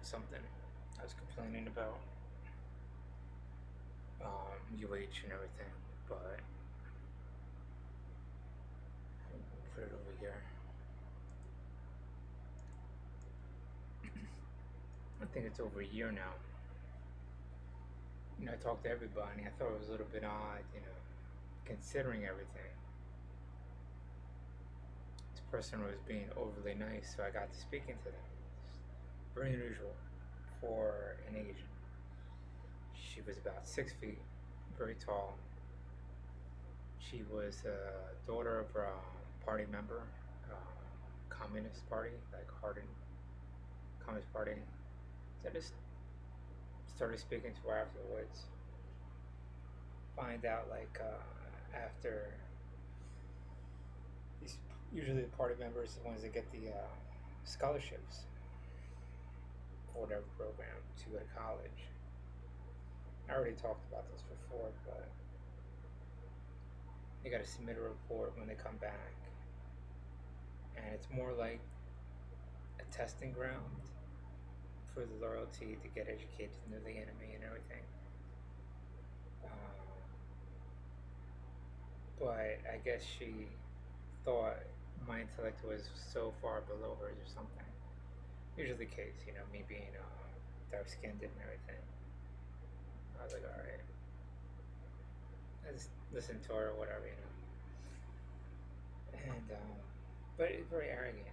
something. I was complaining about UH and everything, but I'll put it over here. I think it's over a year now. I talked to everybody. I thought it was a little bit odd, considering everything. This person was being overly nice, so I got to speaking to them. Very unusual for an Asian. She was about 6 feet, very tall. She was a daughter of a party member, Communist Party, like hardened Communist Party. So I just started speaking to her afterwards. Find out after these, usually the party members are the ones that get the scholarships for whatever program to go to college. I already talked about this before, but they got to submit a report when they come back, and it's more like a testing ground for the loyalty to get educated to know the enemy and everything. But I guess she thought my intellect was so far below hers or something. Usually the case, me being dark skinned and everything. I was like, alright. I just listened to her or whatever. And, but it's very arrogant,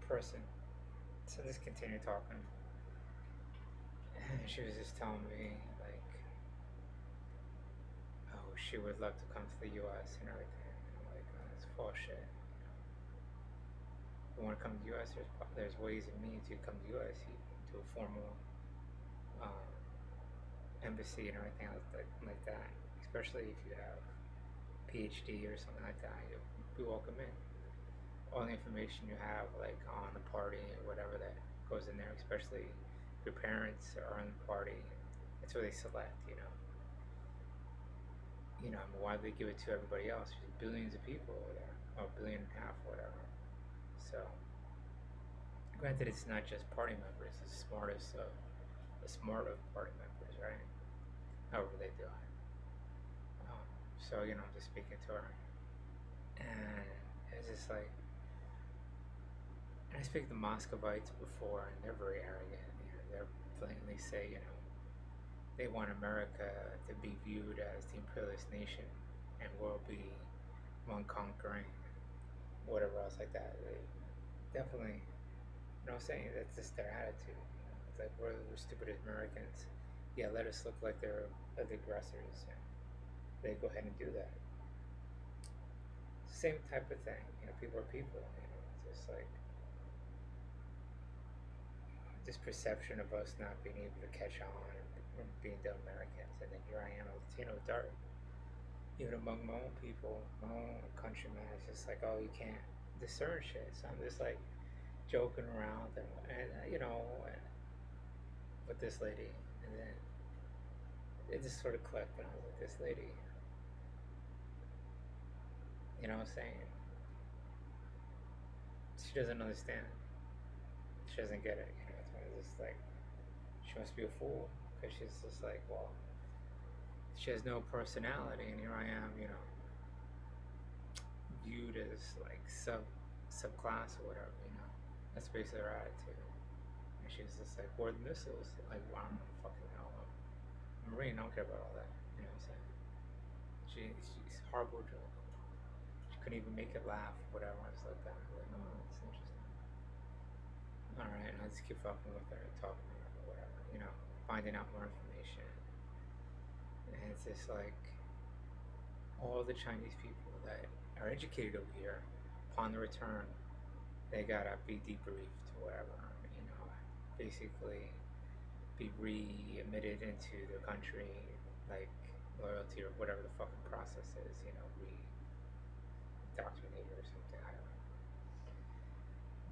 person. So let's continue talking. And she was just telling me, like, oh, she would love to come to the US and everything. And I'm like, oh, that's full shit. If you want to come to the US, there's ways and means you come to the US. You do a formal um, embassy and everything like that. Especially if you have PhD or something like that, you'll be welcome in. All the information you have, like on the party or whatever that goes in there, especially if your parents are on the party, it's where they select. Why do they give it to everybody else? There's billions of people over there, or a billion and a half, or whatever. So, granted, it's not just party members; it's the smart of party members, right? However they do it. So I'm just speaking to her, and it's just like, and I speak to Muscovites before, and they're very arrogant. They're blatantly say, they want America to be viewed as the imperialist nation, and we'll be one conquering, whatever else like that. They definitely, I'm saying that's just their attitude. It's like we're stupid as Americans. Yeah, let us look like they're the aggressors. And they go ahead and do that. Same type of thing. People are people. It's just like this perception of us not being able to catch on and being the Americans, and then here I am, a Latino dark. Even among my own people, my own countrymen, it's just like, oh, you can't discern shit. So I'm just like joking around and with this lady, and then it just sort of clicked, and I was like, this lady, what I'm saying? She doesn't understand. She doesn't get it. It's just like she must be a fool because she's just like, well, she has no personality, and here I am, viewed as like subclass or whatever. That's basically her attitude. And she's just like, where are the missiles? Like, well, I don't fucking know. I'm a Marine, I don't care about all that. You know what I'm saying? She's horrible joke. She couldn't even make it laugh, whatever. I was like that. Like, oh, that's interesting. Alright, and I just keep fucking with her, talking to her, or whatever, finding out more information. And it's just like all the Chinese people that are educated over here, upon the return, they gotta be debriefed or whatever, basically be re-admitted into the country, like loyalty or whatever the fucking process is, re-indoctrinated or something, I don't know.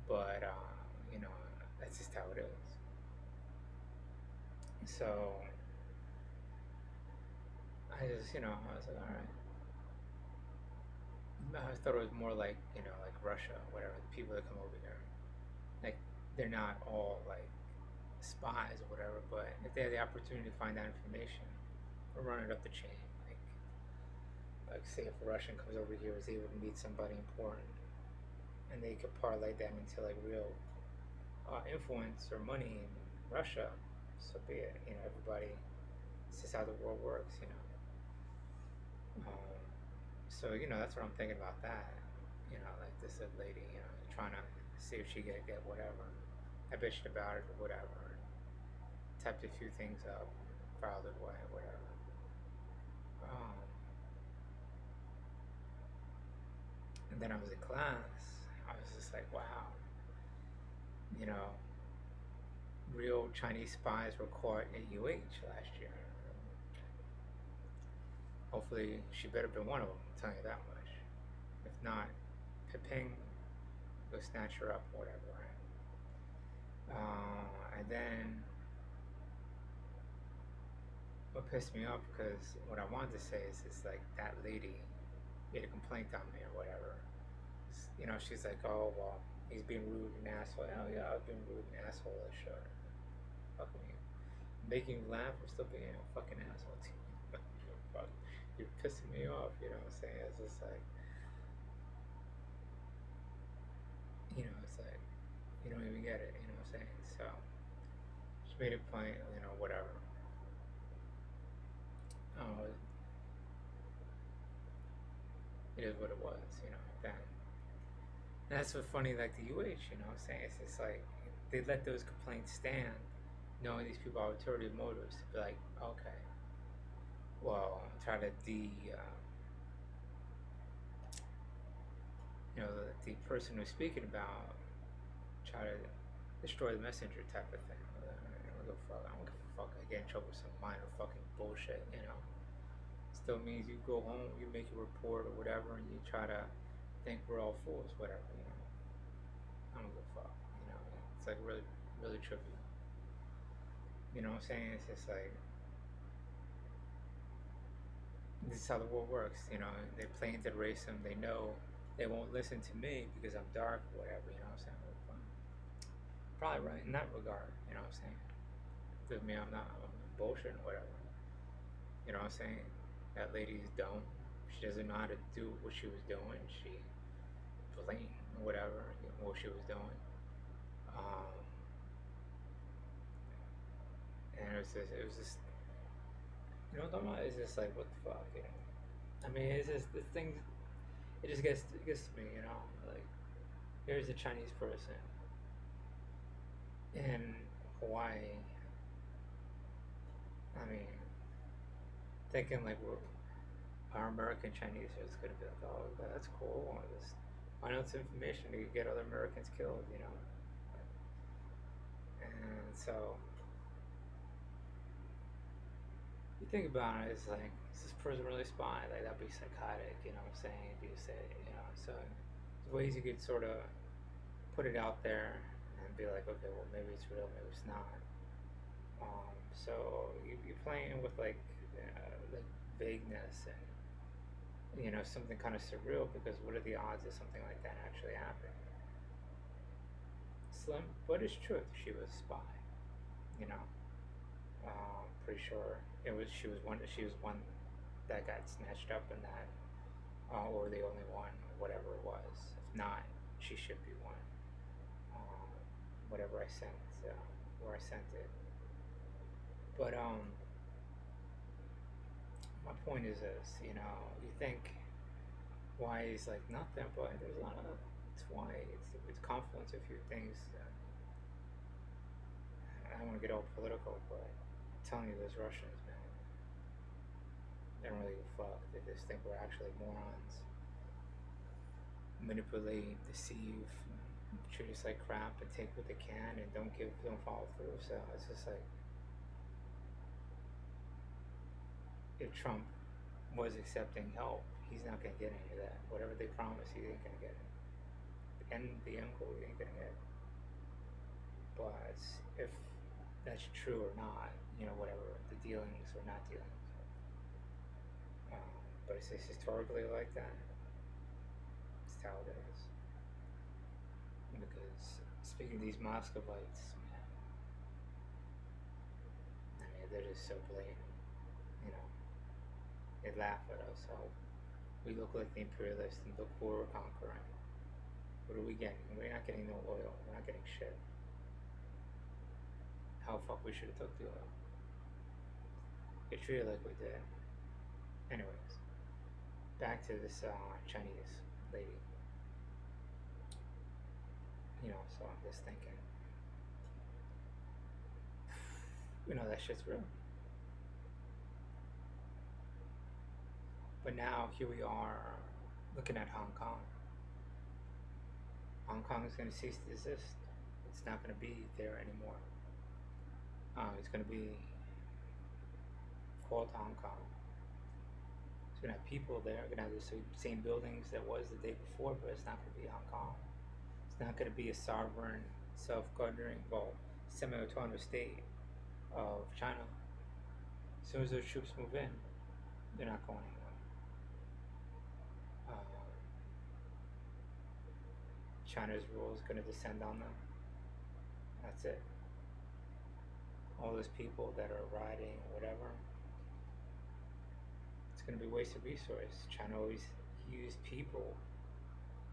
But, that's just how it is. So, I just, I was like, alright. I thought it was more like, like Russia, whatever, the people that come over here. Like, they're not all like spies or whatever, but if they have the opportunity to find that information, or run it up the chain, like say if a Russian comes over here is able to meet somebody important, and they could parlay that into like real influence or money in Russia, so be it. You know, everybody. This is how the world works. You know. So you know that's what I'm thinking about that. You know, like this lady, you know, trying to see if she get whatever. I bitched about it or whatever. Typed a few things up, filed it away, whatever. Um, and then I was in class. I was just like, wow, you know, real Chinese spies were caught at UH last year. Hopefully, she better been one of them. I'm telling you that much. If not, Piping, go snatch her up, whatever. Right? And then what pissed me off, because what I wanted to say is it's like that lady made a complaint on me or whatever. You know, she's like, oh well, he's being rude and asshole. Oh yeah, I've been rude and asshole. Sure, fucking you, making you laugh or still being a fucking asshole to you. Fuck, you're pissing me off. You know what I'm saying? It's just like, you know, it's like you don't even get it. You know what I'm saying? So she made a point. You know, whatever. Oh, it is what it was. You know, then. And that's what's funny, like the UH, you know what I'm saying? It's just like they let those complaints stand, knowing these people are ulterior motives to be like, okay, well, try to you know, the person who's speaking about, try to destroy the messenger type of thing. I don't give a fuck. I don't give a fuck. I get in trouble with some minor fucking bullshit, you know? Still means you go home, you make your report or whatever, and you try to think we're all fools, whatever, you know? I don't give a fuck, you know? It's like really, really trivial. You know what I'm saying? It's just like, this is how the world works, you know? They play into the racism, they know they won't listen to me because I'm dark or whatever, you know what I'm saying? Probably right in that regard, you know what I'm saying? Doesn't mean I'm bullshit or whatever. You know what I'm saying? That lady's dumb. She doesn't know how to do what she was doing. She blamed whatever, you know, what she was doing. Um, and it was just, you know, it's just like, what the fuck, you know? I mean, it's just, the thing, it gets to me, you know? Like, here's a Chinese person in Hawaii. I mean, thinking like our American Chinese are just gonna be like, oh, that's cool. I just find out some information to get other Americans killed, you know? And so you think about it, it's like, is this person really spy? Like, that'd be psychotic, you know what I'm saying? If you say, you know, so there's ways you could sort of put it out there and be like, okay, well, maybe it's real, maybe it's not. So you're playing with like vagueness and you know something kind of surreal because what are the odds of something like that actually happening? Slim, but it's truth. She was a spy, you know. Pretty sure it was she was one. She was one that got snatched up in that, or the only one, whatever it was. If not, she should be one. Um, Whatever I sent, where I sent it. But my point is this, you know, you think why is like nothing, but there's a lot of it's why it's confluence of a few things. I don't want to get all political, but I'm telling you, those Russians, man, they don't really give a fuck. They just think we're actually morons, manipulate, deceive, treat us like crap, and take what they can, and don't follow through. So it's just like if Trump was accepting help, he's not gonna get any of that. Whatever they promise, he ain't gonna get it. The end goal, he ain't gonna get it. But if that's true or not, you know, whatever the dealings or not dealings. But it's just historically like that. It's how it is. Because Speaking of these Muscovites, man, I mean, they're just so blatant. You know, they laugh at us. So we look like the imperialists and look who we're conquering. What are we getting? We're not getting no oil. We're not getting shit. How fuck we should have took the oil. Get treated like we did. Anyways, back to this Chinese lady. So I'm just thinking, that shit's real. But now here we are looking at Hong Kong. Hong Kong is going to cease to exist. It's not going to be there anymore. It's going to be called Hong Kong. It's going to have people there. Going to have the same buildings that was the day before, but it's not going to be Hong Kong. It's not going to be a sovereign, self-governing, semi-autonomous state of China. As soon as those troops move in, they're not going anywhere. China's rule is going to descend on them. That's it. All those people that are riding, whatever, it's going to be wasted resource. China always used people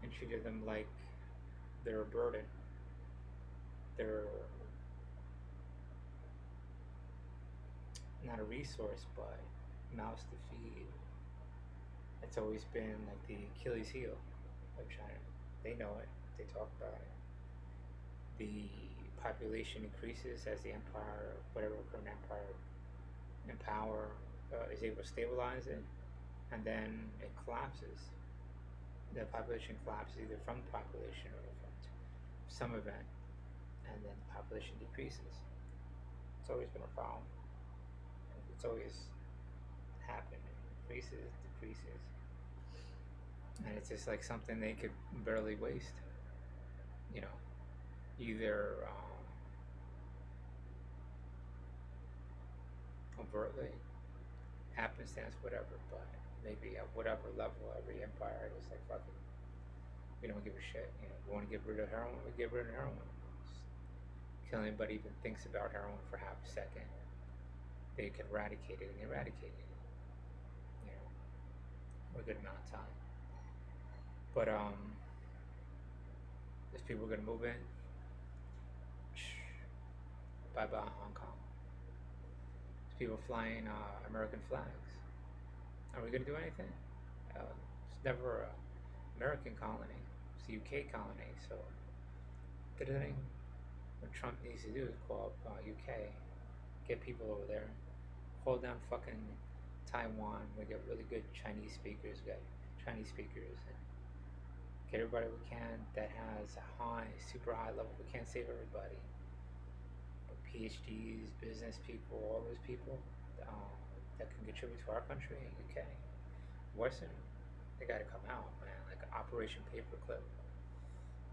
and treated them like they're a burden. They're not a resource, but mouths to feed. It's always been like the Achilles heel of China. They know it. They talk about it. The population increases as the empire, whatever current empire in power, is able to stabilize it, and then it collapses. The population collapses either from the population or from some event, and then the population decreases. It's always been a problem. It's always happened. It increases, decreases, and it's just like something they could barely waste. You know, either overtly, happenstance, whatever, but maybe at whatever level, every empire is like, fuck it. We don't give a shit. We want to get rid of heroin, we get rid of heroin. Kill anybody even thinks about heroin for half a second. They can eradicate it and eradicate it. For a good amount of time. But these people are gonna move in. Bye bye Hong Kong. There's people flying American flags. Are we gonna do anything? It's never an American colony. It's a UK colony. So the thing what Trump needs to do is call up UK, get people over there, hold down fucking Taiwan. We get really good Chinese speakers. We got Chinese speakers. And get everybody we can that has a high, super high level. We can't save everybody. But PhDs, business people, all those people that can contribute to our country in UK, Western, they got to come out, man. Like Operation Paperclip.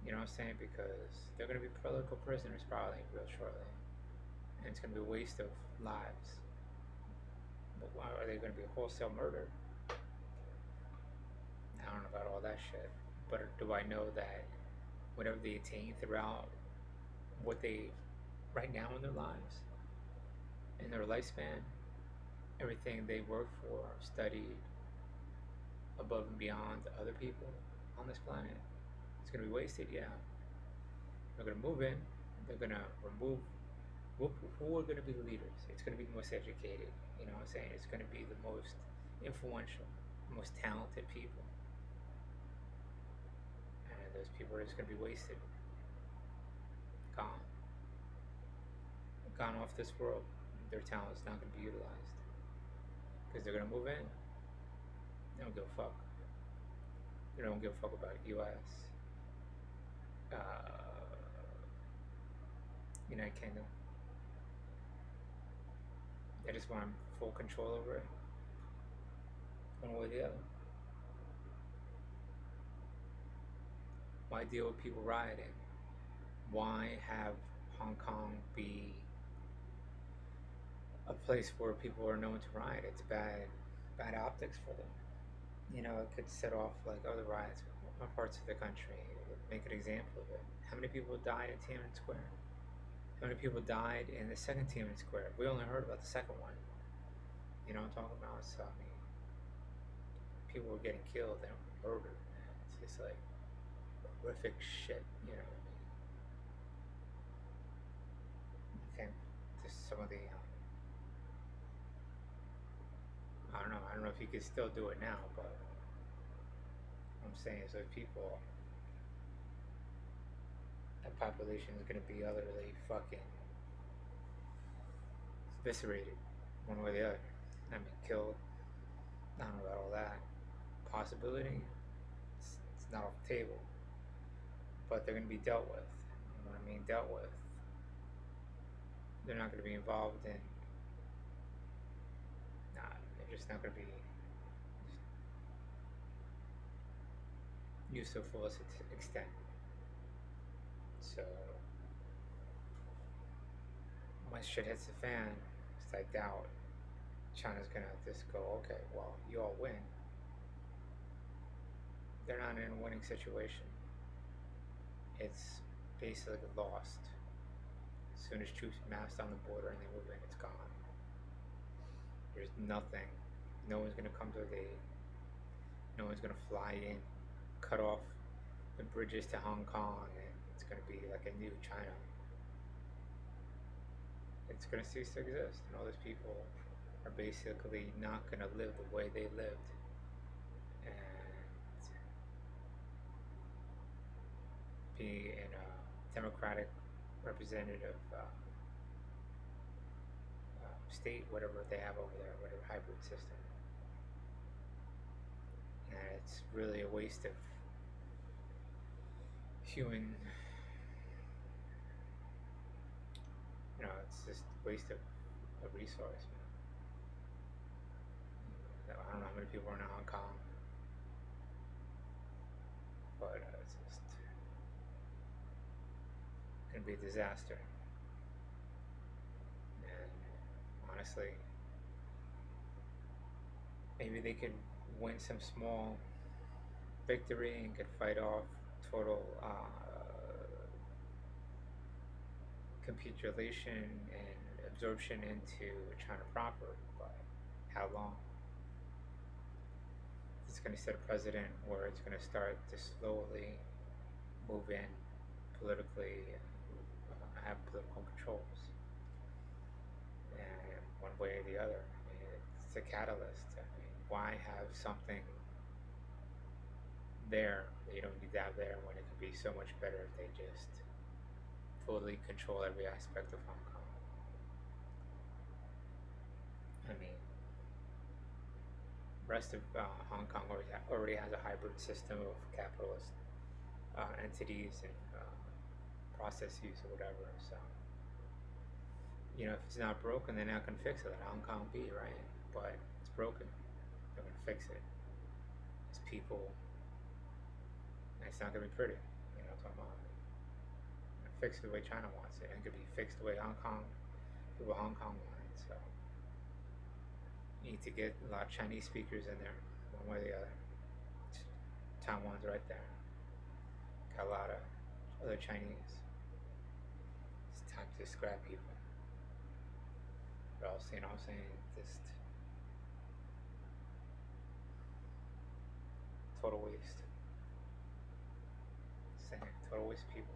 You know what I'm saying? Because they're going to be political prisoners probably real shortly. And it's going to be a waste of lives. But why are they going to be wholesale murder? I don't know about all that shit. But do I know that whatever they attain throughout what they right now in their lives, in their lifespan, everything they worked for, studied above and beyond other people on this planet, it's going to be wasted, yeah. They're going to move in, they're going to remove who are going to be the leaders. It's going to be the most educated, you know what I'm saying? It's going to be the most influential, most talented people. And those people are just going to be wasted. Gone. Gone off this world. Their talent is not going to be utilized. Because they're going to move in. They don't give a fuck. They don't give a fuck about US, United Kingdom. They just want full control over it. One way or the other. Why deal with people rioting? Why have Hong Kong be a place where people are known to riot? It's bad optics for them. It could set off like other riots. parts of the country. Make an example of it. How many people died in Tiananmen Square? How many people died in the second Tiananmen Square? We only heard about the second one. You know what I'm talking about? So I mean, people were getting killed and murdered. Man. It's just like horrific shit. You know. I think just some of the I don't know. I don't know if you could still do it now, but what I'm saying is that people, that population is going to be utterly fucking eviscerated one way or the other. I mean, killed. I don't know about all that. Possibility, it's not off the table, but they're going to be dealt with. And what I mean, dealt with, they're not going to be involved in. Nah, they're just not going to be used to the fullest extent. So once shit hits the fan, it's I doubt China's gonna just go, okay, well, you all win. They're not in a winning situation. It's basically lost. As soon as troops mass on the border and they move in, it's gone. There's nothing. No one's gonna come to the aid. No one's gonna fly in, cut off the bridges to Hong Kong, and it's gonna be like a new China. It's gonna cease to exist, and all those people are basically not gonna live the way they lived, and be in a democratic representative state, whatever they have over there, whatever hybrid system. And it's really a waste of human, it's just a waste of a resource. I don't know how many people are in Hong Kong, but it's just gonna be a disaster. And honestly, maybe they could win some small victory and could fight off total capitulation and absorption into China proper, but how long? It's going to set a precedent where it's going to start to slowly move in politically and have political controls. And one way or the other, I mean, it's a catalyst. I mean, why have something there that you don't need to have there when it could be so much better if they just fully control every aspect of Hong Kong? I mean, the rest of Hong Kong already has a hybrid system of capitalist entities and processes or whatever. So, if it's not broken, they're not going to fix it. Let Hong Kong be, right? But it's broken. They're going to fix it. It's people. And it's not going to be pretty. Talking about fix it the way China wants it. And it could be fixed the way people Hong Kong want it. So, you need to get a lot of Chinese speakers in there, one way or the other. Taiwan's right there. Got a lot of other Chinese. It's time to scrap people. Or else, what I'm saying, just total waste. Total waste of people.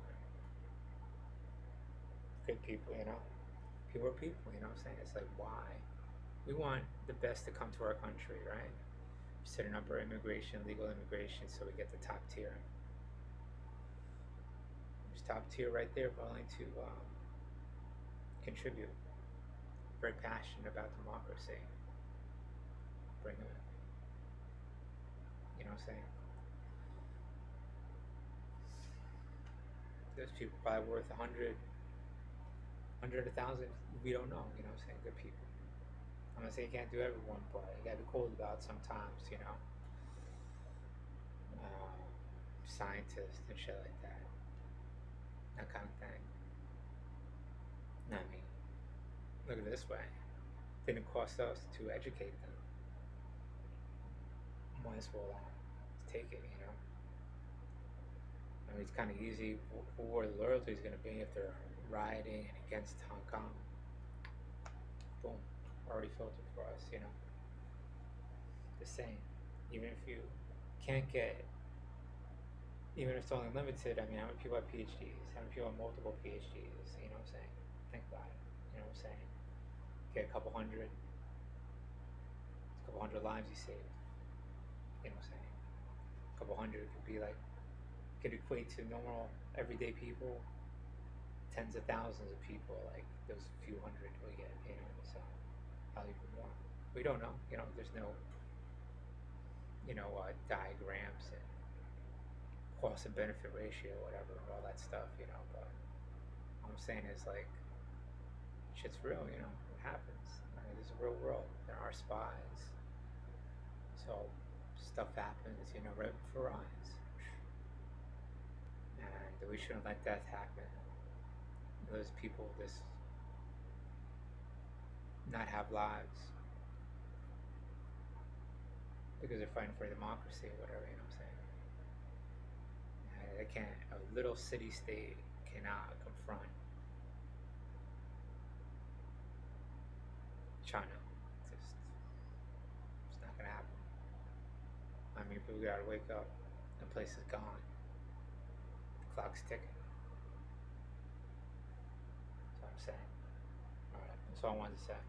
Good people, People are people, what I'm saying? It's like, why? We want the best to come to our country, right? We're setting up our immigration, legal immigration, so we get the top tier. There's top tier right there, willing to contribute. Very passionate about democracy. Bring them in. What I'm saying? Those people probably worth 100, 100,000. We don't know. What I'm saying? Good people. I'm not saying you can't do everyone, but you gotta be cool about it sometimes. Scientists and shit like that. That kind of thing. I mean, look at it this way. It didn't cost us to educate them. Might as well take it. I mean, it's kind of easy for where the loyalty is going to be if they're rioting against Hong Kong. Boom, already filtered for us, you know. The same. Even if you can't get, even if it's only limited, I mean, how many people have PhDs? How many people have multiple PhDs? You know what I'm saying? Think about it. You know what I'm saying? Get a couple hundred lives you save. You know what I'm saying? A couple hundred could be like, could equate to normal, everyday people, tens of thousands of people, like those few hundred we get, you know, so probably even more. We don't know, you know, there's no, diagrams and cost and benefit ratio, whatever, all that stuff, you know, but all I'm saying is like, shit's real, you know, it happens. I mean, this is a real world. There are spies. So stuff happens, you know, right before our eyes. And we shouldn't let that happen. Those people just not have lives because they're fighting for democracy or whatever, you know what I'm saying? And they can't, a little city state cannot confront China. It's not gonna happen. I mean, people gotta wake up. The place is gone. The clock's ticking. That's what I'm saying. Alright, that's all I wanted to say.